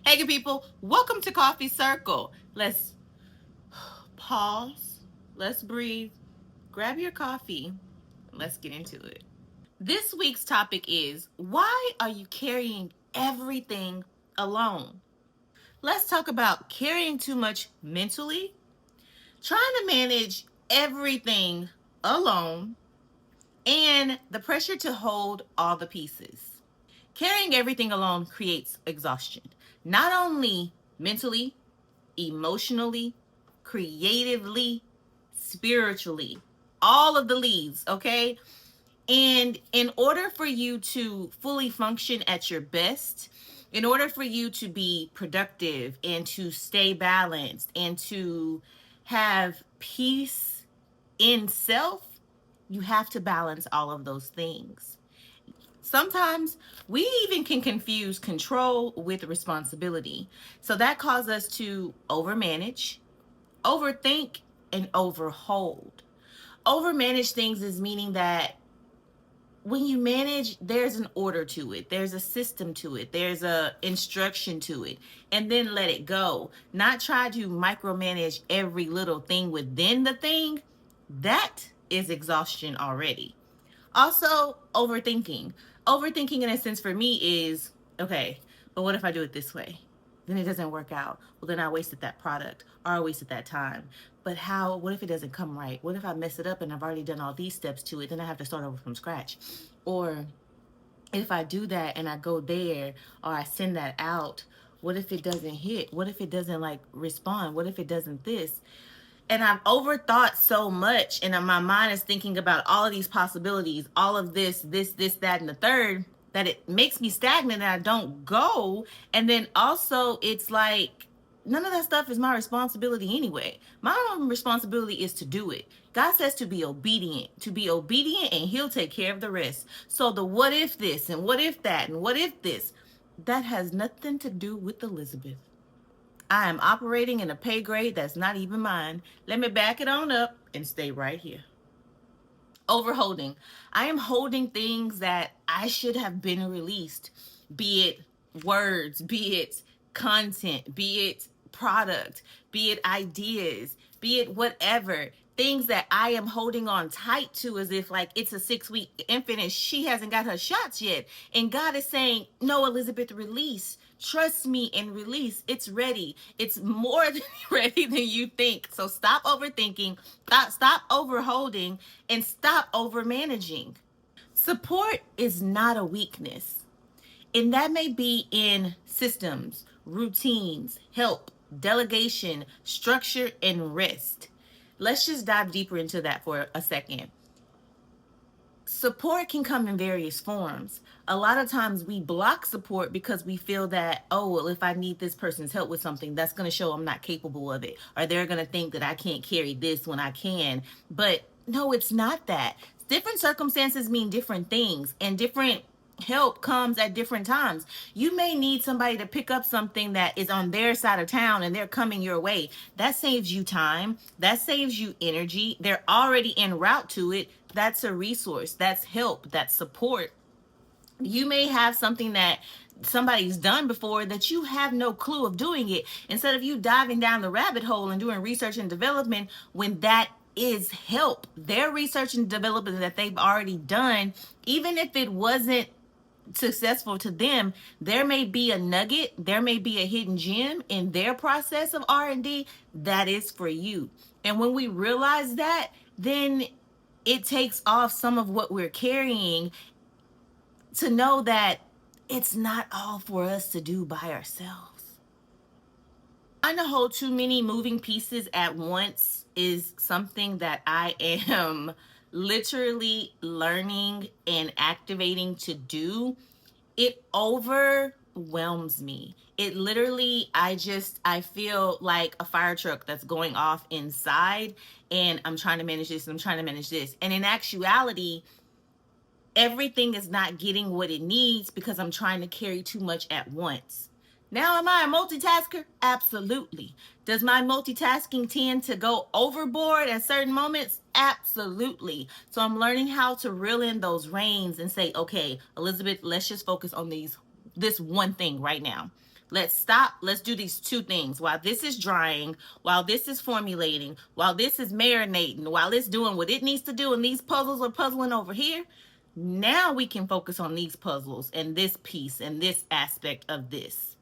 Hey, good people, welcome to Coffee Circle. Let's pause, let's breathe, grab your coffee, and let's get into it. This week's topic is why are you carrying everything alone? Let's talk about carrying too much mentally, trying to manage everything alone, and the pressure to hold all the pieces. Carrying everything alone creates exhaustion, not only mentally, emotionally, creatively, spiritually, all of the leads, okay? And in order for you to fully function at your best, in order for you to be productive and to stay balanced and to have peace in self, you have to balance all of those things. Sometimes we even can confuse control with responsibility. So that causes us to overmanage, overthink, and overhold. Overmanage things is meaning that when you manage, there's an order to it, there's a system to it, there's a instruction to it, and then let it go. Not try to micromanage every little thing within the thing. That is exhaustion already. Also, overthinking. Overthinking, in a sense, for me is okay, but what if I do it this way? Then it doesn't work out. Well, then I wasted that product or I wasted that time. But how, what if it doesn't come right? What if I mess it up and I've already done all these steps to it? Then I have to start over from scratch. Or if I do that and I go there or I send that out, what if it doesn't hit? What if it doesn't like respond? What if it doesn't this? And I've overthought so much, and my mind is thinking about all of these possibilities, all of this, that, and the third, that it makes me stagnant and I don't go. And then also, it's like none of that stuff is my responsibility anyway. My own responsibility is to do it. God says to be obedient, and He'll take care of the rest. So the what if this and what if that and what if this, that has nothing to do with Elizabeth. I am operating in a pay grade that's not even mine. Let me back it on up and stay right here. Overholding. I am holding things that I should have been released, be it words, be it content, be it product, be it ideas, be it whatever. Things that I am holding on tight to as if like it's a 6 week infant and she hasn't got her shots yet. And God is saying, no, Elizabeth, release. Trust me and release. It's ready. It's more than ready than you think. So stop overthinking, stop overholding, and stop overmanaging. Support is not a weakness. And that may be in systems, routines, help, delegation, structure, and rest. Let's just dive deeper into that for a second. Support can come in various forms. A lot of times we block support because we feel that, oh, well, if I need this person's help with something, that's going to show I'm not capable of it. Or they're going to think that I can't carry this when I can. But no, it's not that. Different circumstances mean different things, and different help comes at different times. You may need somebody to pick up something that is on their side of town and they're coming your way. That saves you time, that saves you energy. They're already en route to it. That's a resource, that's help, that's support. You may have something that somebody's done before that you have no clue of doing it. Instead of you diving down the rabbit hole and doing research and development, when that is help, their research and development that they've already done, even if it wasn't successful to them, there may be a nugget, there may be a hidden gem in their process of R&D that is for you. And when we realize that, then it takes off some of what we're carrying, to know that it's not all for us to do by ourselves. Trying to hold too many moving pieces at once is something that I am literally learning and activating to do. It overwhelms me. It literally, I feel like a fire truck that's going off inside, and I'm trying to manage this and I'm trying to manage this. And in actuality, everything is not getting what it needs because I'm trying to carry too much at once. Now, am I a multitasker? Absolutely. Does my multitasking tend to go overboard at certain moments? Absolutely. So I'm learning how to reel in those reins and say, okay, Elizabeth, let's just focus on this one thing right now. Let's stop. Let's do these two things. While this is drying, while this is formulating, while this is marinating, while it's doing what it needs to do, and these puzzles are puzzling over here, now we can focus on these puzzles and this piece and this aspect of this.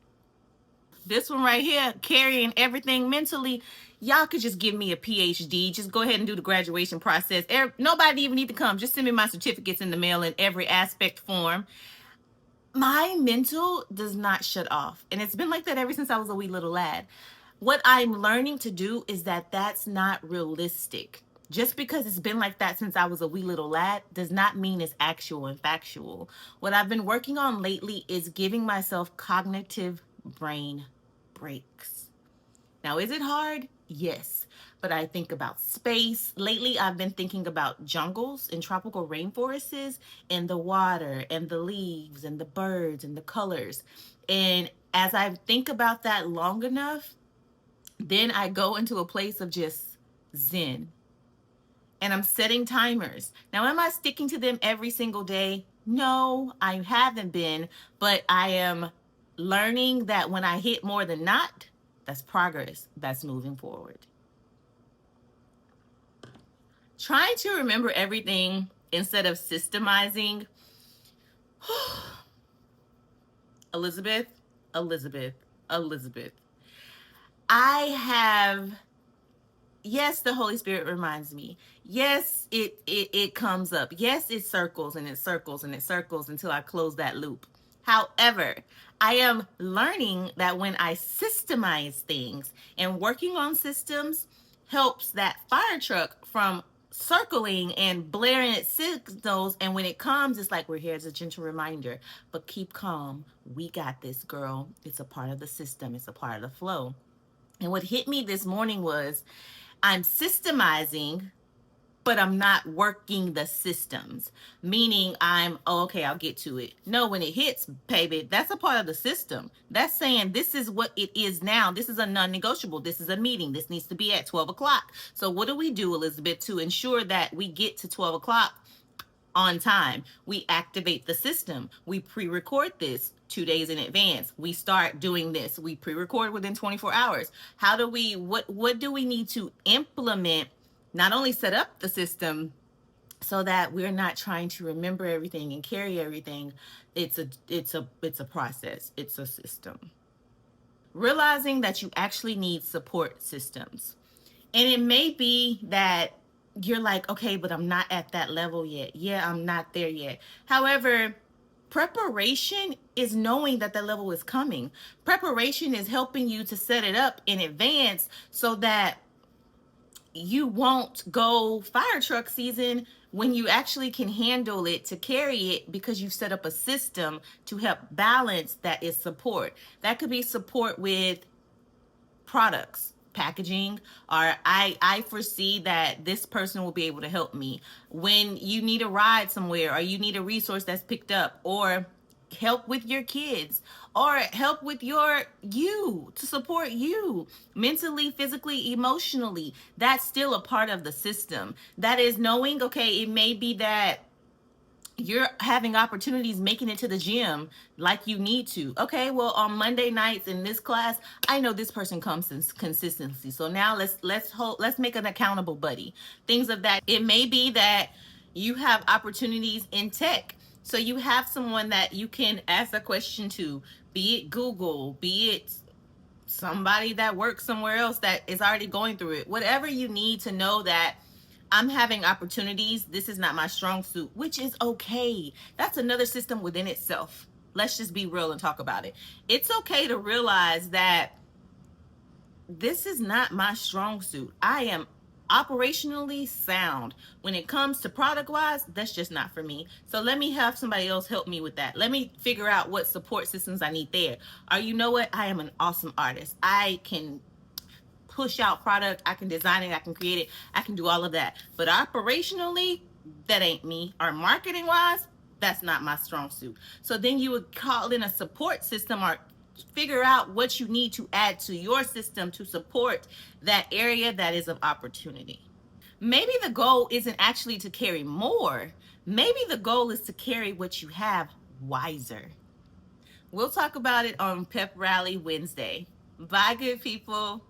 This one right here, carrying everything mentally, y'all could just give me a PhD. Just go ahead and do the graduation process. Nobody even need to come. Just send me my certificates in the mail in every aspect form. My mental does not shut off. And it's been like that ever since I was a wee little lad. What I'm learning to do is that that's not realistic. Just because it's been like that since I was a wee little lad does not mean it's actual and factual. What I've been working on lately is giving myself cognitive brain breaks. Now, is it hard? Yes. But I think about space. Lately, I've been thinking about jungles and tropical rainforests and the water and the leaves and the birds and the colors. And as I think about that long enough, then I go into a place of just zen. And I'm setting timers. Now, am I sticking to them every single day? No, I haven't been, but I am learning that when I hit more than not, that's progress. That's moving forward. Trying to remember everything instead of systemizing. Elizabeth, Elizabeth, Elizabeth. I have, yes, the Holy Spirit reminds me. Yes, it comes up. Yes, it circles and it circles and it circles until I close that loop. However, I am learning that when I systemize things, and working on systems helps that fire truck from circling and blaring its signals, and when it comes, it's like, we're here as a gentle reminder, but keep calm. We got this, girl. It's a part of the system. It's a part of the flow. And what hit me this morning was I'm systemizing, but I'm not working the systems. Meaning okay, I'll get to it. No, when it hits, baby, that's a part of the system. That's saying this is what it is now. This is a non-negotiable. This is a meeting. This needs to be at 12 o'clock. So what do we do, Elizabeth, to ensure that we get to 12 o'clock on time? We activate the system. We pre-record this 2 days in advance. We start doing this. We pre-record within 24 hours. What do we need to implement? Not only set up the system so that we're not trying to remember everything and carry everything. It's a process. It's a system. Realizing that you actually need support systems. And it may be that you're like, okay, but I'm not at that level yet. Yeah, I'm not there yet. However, preparation is knowing that the level is coming. Preparation is helping you to set it up in advance so that you won't go fire truck season when you actually can handle it to carry it, because you've set up a system to help balance. That is support. That could be support with products, packaging, or I foresee that this person will be able to help me when you need a ride somewhere, or you need a resource that's picked up, or help with your kids, or help with you to support you mentally, physically, emotionally. That's still a part of the system. That is knowing, okay, it may be that you're having opportunities making it to the gym like you need to. Okay, well, on Monday nights in this class, I know this person comes in consistency. So now let's make an accountable buddy. Things of that. It may be that you have opportunities in tech. So you have someone that you can ask a question to, be it Google, be it somebody that works somewhere else that is already going through it. Whatever you need to know that I'm having opportunities. This is not my strong suit, which is okay. That's another system within itself. Let's just be real and talk about it. It's okay to realize that this is not my strong suit. I am operationally sound. When it comes to product wise, that's just not for me. So let me have somebody else help me with that. Let me figure out what support systems I need there. Or you know what? I am an awesome artist. I can push out product, I can design it, I can create it, I can do all of that. But operationally, that ain't me. Or marketing wise, that's not my strong suit. So then you would call in a support system, or figure out what you need to add to your system to support that area that is of opportunity. Maybe the goal isn't actually to carry more. Maybe the goal is to carry what you have wiser. We'll talk about it on Pep Rally Wednesday. Bye, good people.